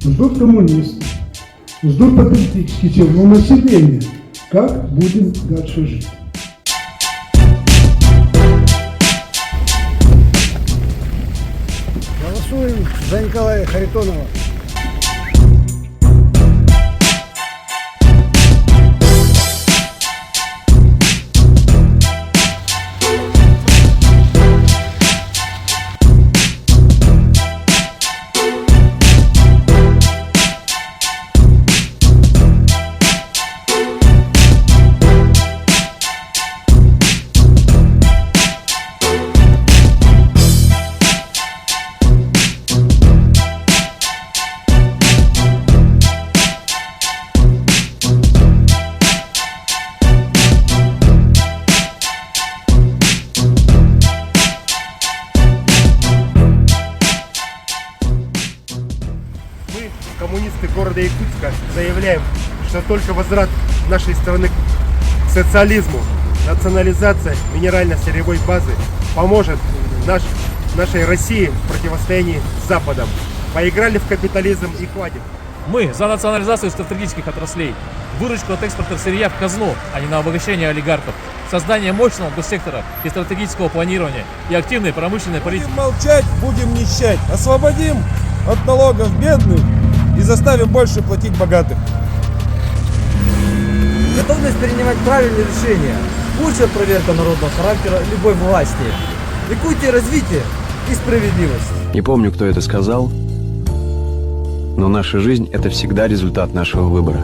ждут коммунисты, ждут патриотические силы, но население. Как будем дальше жить? Голосуем за Николая Харитонова. Мы, коммунисты города Якутска, заявляем, что только возврат нашей страны к социализму, национализация минерально-сырьевой базы поможет нашей России в противостоянии с Западом. Поиграли в капитализм и хватит. Мы за национализацию стратегических отраслей, выручку от экспорта сырья в казну, а не на обогащение олигархов, создание мощного госсектора и стратегического планирования и активной промышленной политики. Будем молчать, будем нищать. Освободим от налогов бедных и заставим больше платить богатых. Готовность принимать правильные решения. Лучшая проверка народного характера любой власти. Якутия, развитие и справедливость. Не помню, кто это сказал, но наша жизнь – это всегда результат нашего выбора.